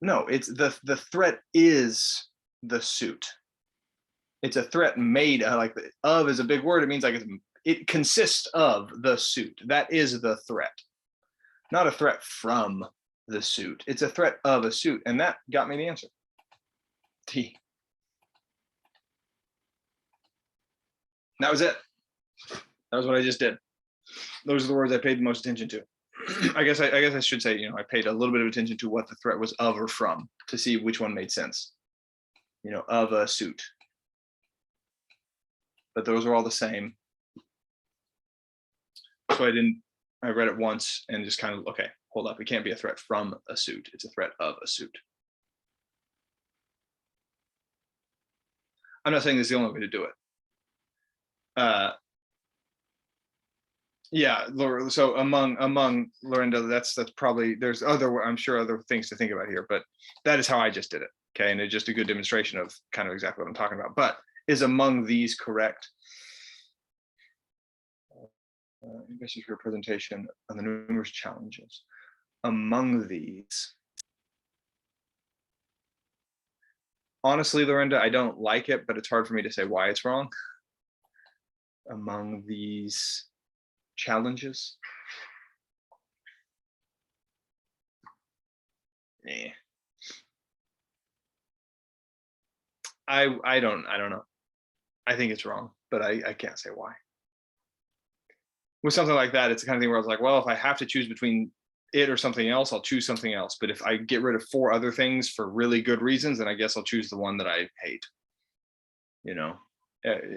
No, it's the threat is the suit. It's a threat made, like of is a big word. It means like it consists of the suit. That is the threat, not a threat from the suit. It's a threat of a suit. And that got me the answer. T. That was it. That was what I just did. Those are the words I paid the most attention to. I guess I should say, I paid a little bit of attention to what the threat was of or from to see which one made sense. Of a suit. But those are all the same. So I read it once and just kind of, okay, hold up. It can't be a threat from a suit. It's a threat of a suit. I'm not saying this is the only way to do it. Yeah, so among Lorinda, that's probably, there's I'm sure other things to think about here, but that is how I just did it. Okay, and it's just a good demonstration of kind of exactly what I'm talking about. But is among these correct? This is your presentation on the numerous challenges. Among these, honestly, Lorinda, I don't like it, but it's hard for me to say why it's wrong. Among these challenges. Yeah. I don't know. I think it's wrong, but I can't say why. With something like that, it's the kind of thing where I was like, well, if I have to choose between it or something else, I'll choose something else. But if I get rid of 4 other things for really good reasons, then I guess I'll choose the one that I hate.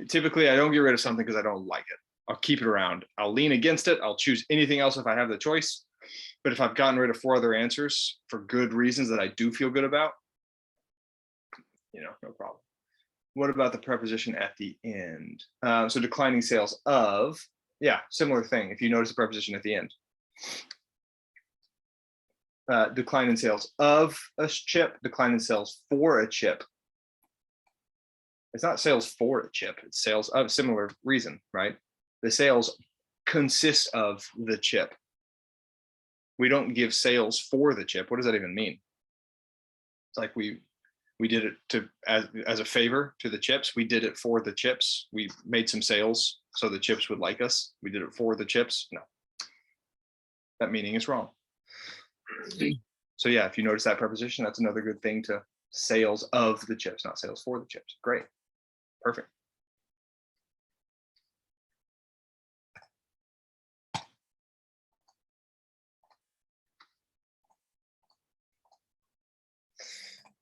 Typically I don't get rid of something because I don't like it. I'll keep it around. I'll lean against it. I'll choose anything else if I have the choice. But if I've gotten rid of 4 other answers for good reasons that I do feel good about, no problem. What about the preposition at the end? So declining sales of, yeah, similar thing. If you notice the preposition at the end. Decline in sales of a chip, decline in sales for a chip. It's not sales for a chip, it's sales of similar reason, right? The sales consists of the chip. We don't give sales for the chip. What does that even mean? It's like we did it as a favor to the chips. We did it for the chips. We made some sales so the chips would like us. We did it for the chips. No, that meaning is wrong. So yeah, if you notice that preposition, that's another good thing to sales of the chips, not sales for the chips. Great, perfect.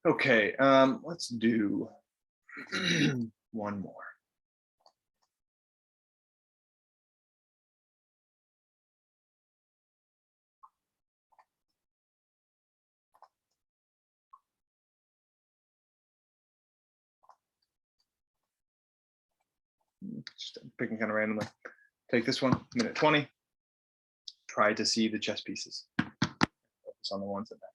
Okay, let's do one more. Just picking kind of randomly. Take this one, minute 20. Try to see the chess pieces. Focus on the ones that matter.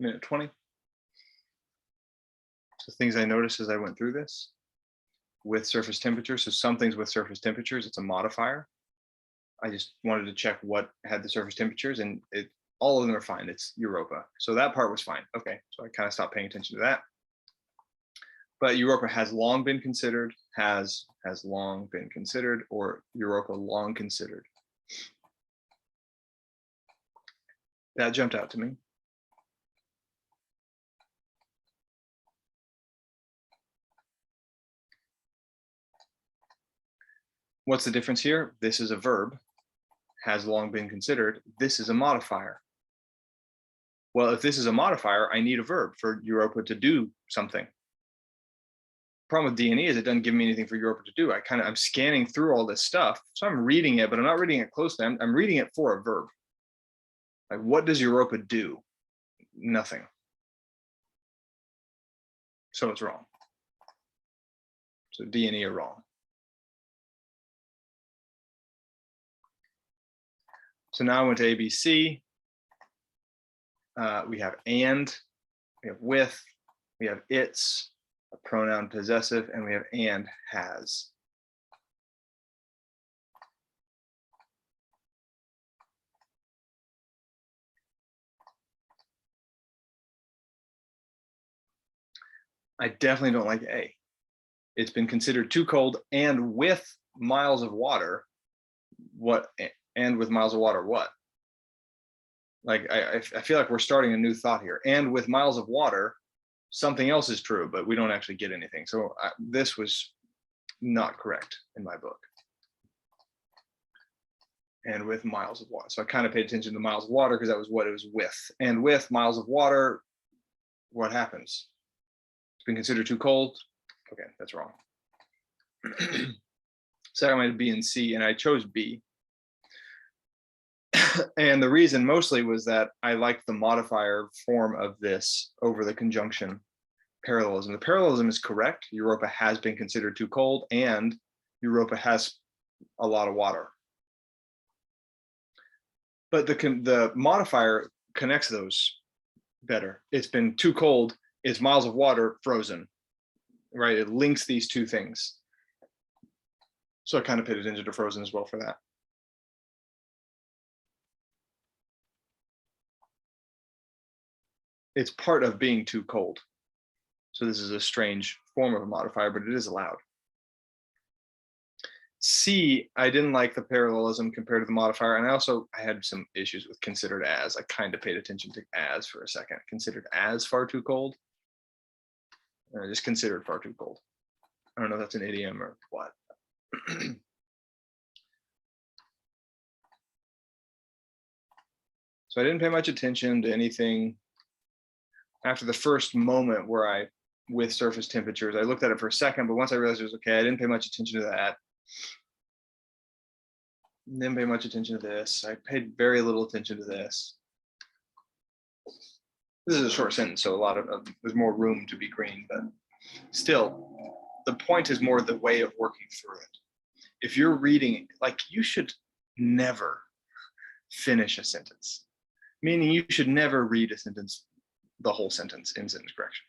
minute 20. So things I noticed as I went through this with surface temperature. So some things with surface temperatures, it's a modifier. I just wanted to check what had the surface temperatures, and all of them are fine. It's Europa. So that part was fine. Okay, so I kind of stopped paying attention to that. But Europa has long been considered, has long been considered, or Europa long considered. That jumped out to me. What's the difference here? This is a verb, has long been considered. This is a modifier. Well, if this is a modifier, I need a verb for Europa to do something. Problem with D&E is it doesn't give me anything for Europa to do. I'm scanning through all this stuff. So I'm reading it, but I'm not reading it closely. I'm reading it for a verb. Like, what does Europa do? Nothing. So it's wrong. So D&E are wrong. So now I went to ABC. We have and, we have with, we have its, a pronoun possessive, and we have and has. I definitely don't like A. It's been considered too cold, and with miles of water, what? And with miles of water, what? Like, I feel like we're starting a new thought here. And with miles of water, something else is true, but we don't actually get anything. So this was not correct in my book. And with miles of water. So I kind of paid attention to miles of water because that was what it was with. And with miles of water, what happens? It's been considered too cold. Okay, that's wrong. Second one had B and C, and I chose B. And the reason mostly was that I liked the modifier form of this over the conjunction parallelism. The parallelism is correct. Europa has been considered too cold, and Europa has a lot of water. But the modifier connects those better. It's been too cold, it's miles of water frozen, right? It links these two things. So I kind of paid attention to frozen as well for that. It's part of being too cold. So this is a strange form of a modifier, but it is allowed. C, I didn't like the parallelism compared to the modifier. And I had some issues with considered as. I kind of paid attention to as for a second. Considered as far too cold. Just considered far too cold. I don't know if that's an idiom or what. So I didn't pay much attention to anything after the first moment where with surface temperatures. I looked at it for a second, but once I realized it was okay, I didn't pay much attention to that. Didn't pay much attention to this. I paid very little attention to this. This is a short sentence, so there's more room to be green, but still, the point is more the way of working through it. If you're reading, like, you should never finish a sentence, meaning you should never read a sentence, the whole sentence in sentence correction.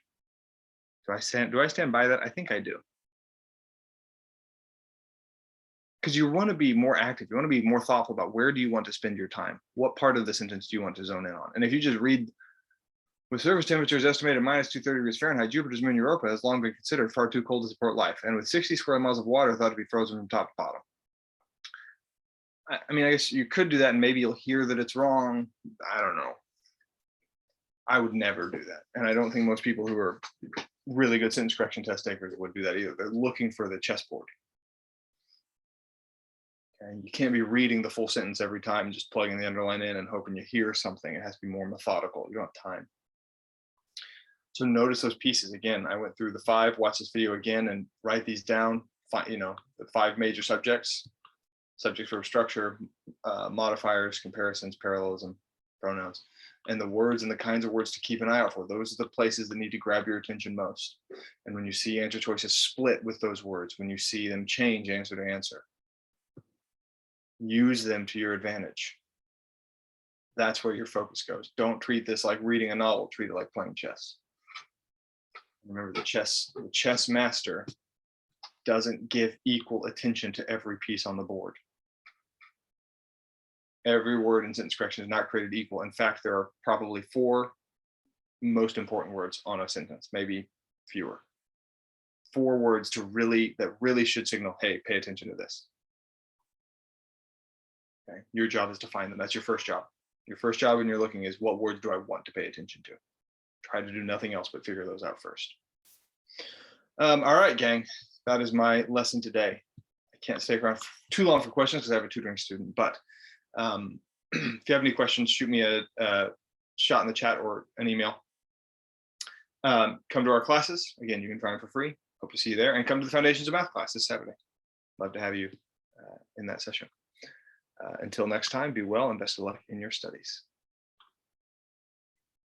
Do I stand by that? I think I do. Because you want to be more active. You want to be more thoughtful about where do you want to spend your time? What part of the sentence do you want to zone in on? And if you just read, with surface temperatures estimated minus 230 degrees Fahrenheit, Jupiter's moon Europa has long been considered far too cold to support life. And with 60 square miles of water thought to be frozen from top to bottom. I mean, I guess you could do that and maybe you'll hear that it's wrong. I don't know. I would never do that. And I don't think most people who are really good sentence correction test takers would do that either. They're looking for the chessboard. And you can't be reading the full sentence every time, just plugging the underline in and hoping you hear something. It has to be more methodical. You don't have time. So notice those pieces. Again, I went through the 5, watch this video again and write these down. The 5 major subjects for structure, modifiers, comparisons, parallelism, pronouns, and the words and the kinds of words to keep an eye out for. Those are the places that need to grab your attention most. And when you see answer choices split with those words, when you see them change answer to answer, use them to your advantage. That's where your focus goes. Don't treat this like reading a novel, treat it like playing chess. Remember, the chess master doesn't give equal attention to every piece on the board. Every word in sentence correction is not created equal. In fact, there are probably 4 most important words on a sentence, maybe fewer. 4 words that really should signal, hey, pay attention to this. Okay, your job is to find them. That's your first job. Your first job when you're looking is, what words do I want to pay attention to? Try to do nothing else but figure those out first. All right, gang, that is my lesson today. I can't stay around too long for questions because I have a tutoring student, but if you have any questions, shoot me a shot in the chat or an email. Come to our classes. Again, you can try them for free. Hope to see you there. And come to the Foundations of Math class this Saturday. Love to have you in that session. Until next time, be well and best of luck in your studies.